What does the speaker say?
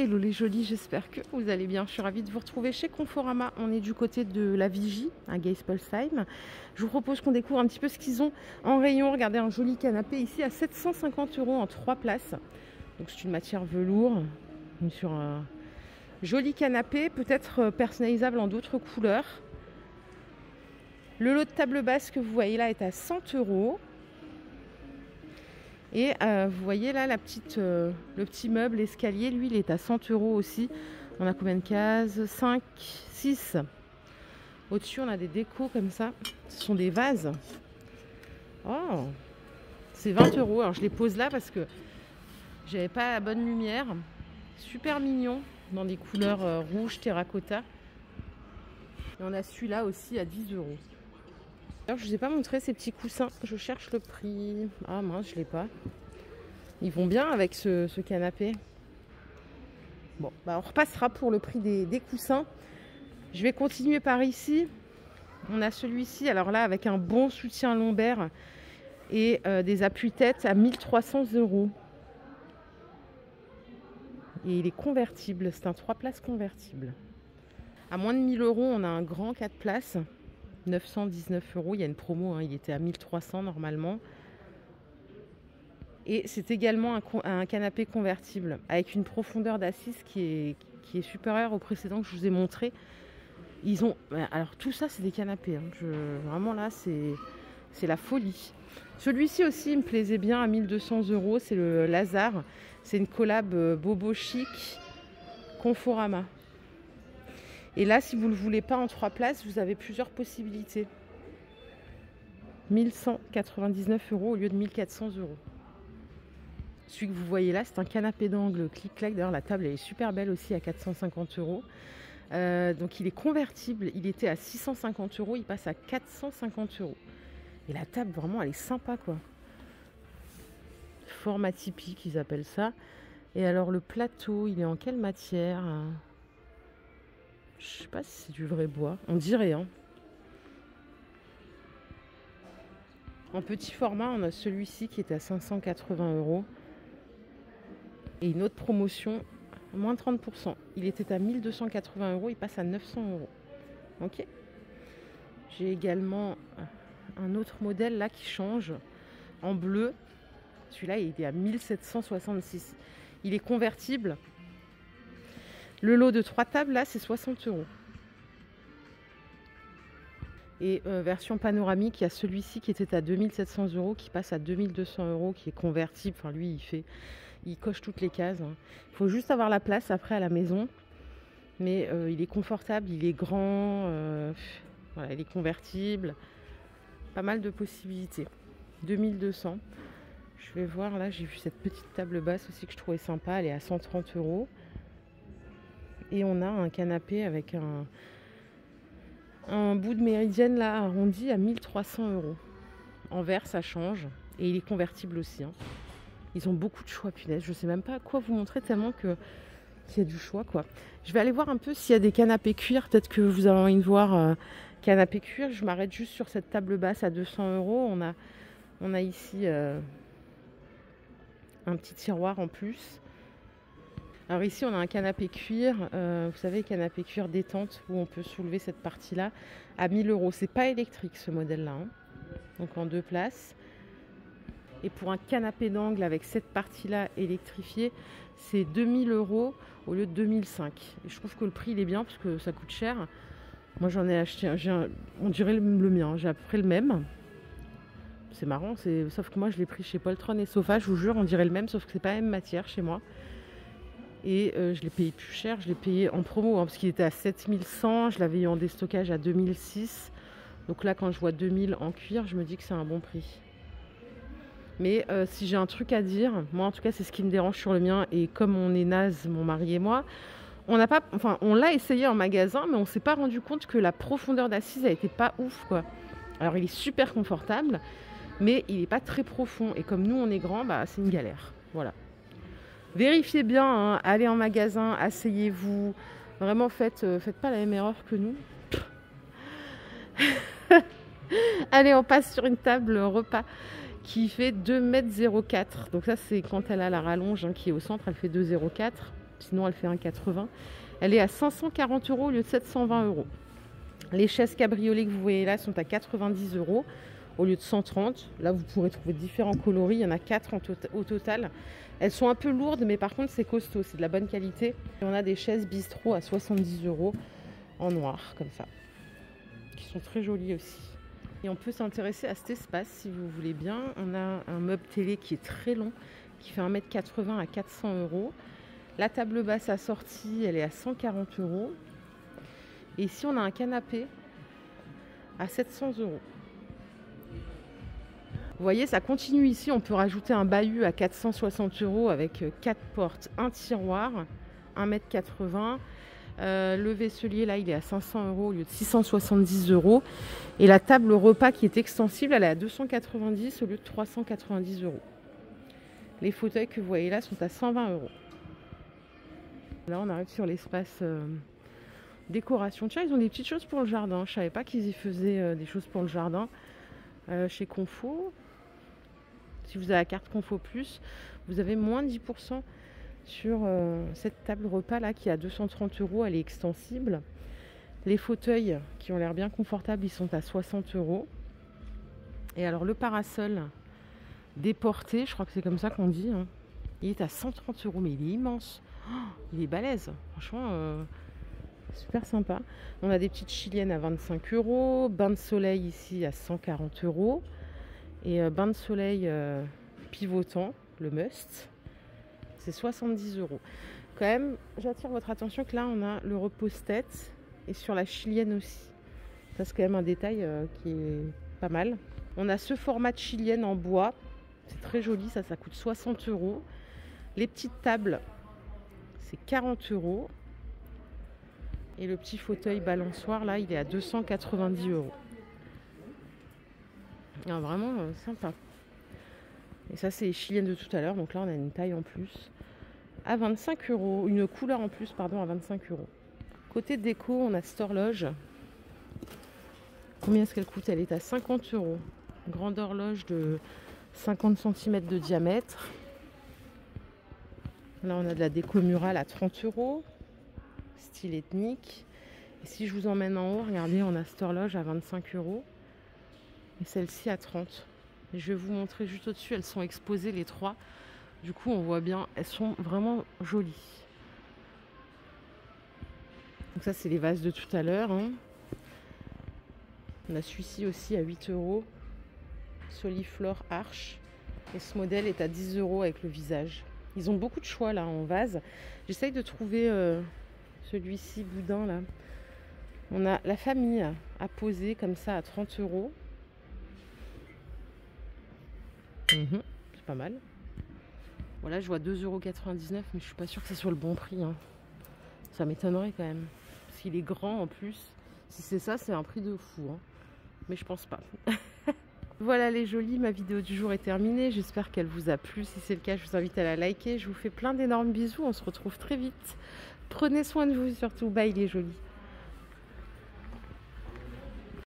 Hello les jolis, j'espère que vous allez bien. Je suis ravie de vous retrouver chez Conforama. On est du côté de la Vigie, à Geispolsheim. Je vous propose qu'on découvre un petit peu ce qu'ils ont en rayon. Regardez un joli canapé ici à 750 € en 3 places. Donc c'est une matière velours. Sur un joli canapé, peut-être personnalisable en d'autres couleurs. Le lot de table basse que vous voyez là est à 100 €. Et vous voyez là le petit meuble escalier, lui il est à 100 € aussi. On a combien de cases? 5, 6. Au-dessus on a des décos comme ça. Ce sont des vases. Oh, c'est 20 €. Alors je les pose là parce que j'avais pas la bonne lumière. Super mignon dans des couleurs rouge terracotta. Et on a celui-là aussi à 10 €. Alors, je ne vous ai pas montré ces petits coussins. Je cherche le prix. Ah mince, je ne l'ai pas. Ils vont bien avec ce canapé. Bon, bah on repassera pour le prix des coussins. Je vais continuer par ici. On a celui-ci, alors là, avec un bon soutien lombaire et des appuis-têtes à 1300 €. Et il est convertible. C'est un 3 places convertible. À moins de 1000 €, on a un grand 4 places. 919 €, il y a une promo, hein, il était à 1300 normalement. Et c'est également un canapé convertible avec une profondeur d'assise qui est supérieure au précédent que je vous ai montré. Ils ont, alors tout ça c'est des canapés, hein. Vraiment là c'est la folie. Celui-ci aussi il me plaisait bien à 1200 €, c'est le Lazare. C'est une collab Bobo Chic Conforama. Et là, si vous ne le voulez pas en 3 places, vous avez plusieurs possibilités. 1199 € au lieu de 1400 €. Celui que vous voyez là, c'est un canapé d'angle clic-clac. D'ailleurs, la table elle est super belle aussi à 450 €. Donc, il est convertible. Il était à 650 €. Il passe à 450 €. Et la table, vraiment, elle est sympa, quoi. Format typique, ils appellent ça. Et alors, le plateau, il est en quelle matière ? Je sais pas si c'est du vrai bois. On dirait, hein. En petit format, on a celui-ci qui est à 580 €. Et une autre promotion, moins 30%. Il était à 1280 €, il passe à 900 €. Ok. J'ai également un autre modèle là qui change en bleu. Celui-là, il est à 1766. Il est convertible. Le lot de 3 tables, là, c'est 60 €. Et version panoramique, il y a celui-ci qui était à 2700 € qui passe à 2200 €, qui est convertible. Enfin, lui, il coche toutes les cases, hein. Il faut juste avoir la place après à la maison. Mais il est confortable, il est grand. Voilà, il est convertible. Pas mal de possibilités. 2200. Je vais voir, là, j'ai vu cette petite table basse aussi que je trouvais sympa. Elle est à 130 €. Et on a un canapé avec un bout de méridienne là arrondi à 1300 €. En vert, ça change. Et il est convertible aussi, hein. Ils ont beaucoup de choix, punaise. Je sais même pas à quoi vous montrer tellement qu'il y a du choix, quoi. Je vais aller voir un peu s'il y a des canapés cuir. Peut-être que vous avez envie de voir canapé cuir. Je m'arrête juste sur cette table basse à 200 €. On a ici un petit tiroir en plus. Alors ici, on a un canapé cuir, vous savez, canapé cuir détente, où on peut soulever cette partie-là à 1000 €. C'est pas électrique, ce modèle-là, hein. Donc en 2 places. Et pour un canapé d'angle avec cette partie-là électrifiée, c'est 2000 € au lieu de 2005. Et je trouve que le prix, il est bien, parce que ça coûte cher. Moi, j'en ai acheté on dirait le mien, j'ai à peu près le même. C'est marrant, sauf que moi, je l'ai pris chez Poltron et Sofa, je vous jure, on dirait le même, sauf que c'est pas la même matière chez moi. Et je l'ai payé plus cher, je l'ai payé en promo, hein, parce qu'il était à 7100, je l'avais eu en déstockage à 2006. Donc là, quand je vois 2000 en cuir, je me dis que c'est un bon prix. Mais si j'ai un truc à dire, moi en tout cas, c'est ce qui me dérange sur le mien. Et comme on est naze, mon mari et moi, on l'a essayé en magasin, mais on s'est pas rendu compte que la profondeur d'assise, elle était pas ouf, quoi. Alors il est super confortable, mais il n'est pas très profond. Et comme nous, on est grand, bah, c'est une galère. Voilà. Vérifiez bien, hein, allez en magasin, asseyez-vous. Vraiment, faites pas la même erreur que nous. Allez, on passe sur une table repas qui fait 2,04 m. Donc ça, c'est quand elle a la rallonge, hein, qui est au centre, elle fait 2,04 m. Sinon, elle fait 1,80 €. Elle est à 540 € au lieu de 720 €. Les chaises cabriolet que vous voyez là sont à 90 € au lieu de 130. Là, vous pourrez trouver différents coloris. Il y en a 4 au total. Elles sont un peu lourdes, mais par contre, c'est costaud. C'est de la bonne qualité. Et on a des chaises bistrot à 70 € en noir, comme ça, qui sont très jolies aussi. Et on peut s'intéresser à cet espace si vous voulez bien. On a un meuble télé qui est très long, qui fait 1,80 m à 400 €. La table basse assortie, elle est à 140 €. Et ici, on a un canapé à 700 €. Vous voyez, ça continue ici. On peut rajouter un bahut à 460 € avec 4 portes, un tiroir, 1,80 m. Le vaisselier, là, il est à 500 € au lieu de 670 €. Et la table repas qui est extensible, elle est à 290 € au lieu de 390 €. Les fauteuils que vous voyez là sont à 120 €. Là, on arrive sur l'espace décoration. Tiens, ils ont des petites choses pour le jardin. Je ne savais pas qu'ils y faisaient des choses pour le jardin. Chez Confo, si vous avez la carte Confo Plus, vous avez moins de 10% sur cette table repas là qui est à 230 €. Elle est extensible. Les fauteuils qui ont l'air bien confortables, ils sont à 60 €. Et alors le parasol déporté, je crois que c'est comme ça qu'on dit, hein, il est à 130 €, mais il est immense. Oh, il est balèze, franchement, super sympa. On a des petites chiliennes à 25 €, bain de soleil ici à 140 €. Et bain de soleil pivotant, le must, c'est 70 €. Quand même, j'attire votre attention que là, on a le repose-tête et sur la chilienne aussi. Ça, c'est quand même un détail qui est pas mal. On a ce format de chilienne en bois. C'est très joli, ça coûte 60 €. Les petites tables, c'est 40 €. Et le petit fauteuil balançoire, là, il est à 290 €. Ah, vraiment sympa. Et ça, c'est les chiliennes de tout à l'heure. Donc là, on a une taille en plus à 25 €. Une couleur en plus, pardon, à 25 €. Côté déco, on a cette horloge. Combien est-ce qu'elle coûte? Elle est à 50 €. Grande horloge de 50 cm de diamètre. Là, on a de la déco murale à 30 €. Style ethnique. Et si je vous emmène en haut, regardez, on a cette horloge à 25 € et celle-ci à 30. Et je vais vous montrer juste au-dessus, elles sont exposées les trois. Du coup, on voit bien, elles sont vraiment jolies. Donc ça, c'est les vases de tout à l'heure, hein. On a celui-ci aussi à 8 €. Soliflore Arche. Et ce modèle est à 10 € avec le visage. Ils ont beaucoup de choix là en vase. J'essaye de trouver celui-ci boudin là. On a la famille à poser comme ça à 30 €. C'est pas mal. Voilà, je vois 2,99 €, mais je suis pas sûre que c'est sur le bon prix, hein. Ça m'étonnerait quand même. Parce qu'il est grand en plus. Si c'est ça, c'est un prix de fou, hein. Mais je pense pas. Voilà les jolis, ma vidéo du jour est terminée. J'espère qu'elle vous a plu. Si c'est le cas, je vous invite à la liker. Je vous fais plein d'énormes bisous. On se retrouve très vite. Prenez soin de vous surtout. Bye les jolis.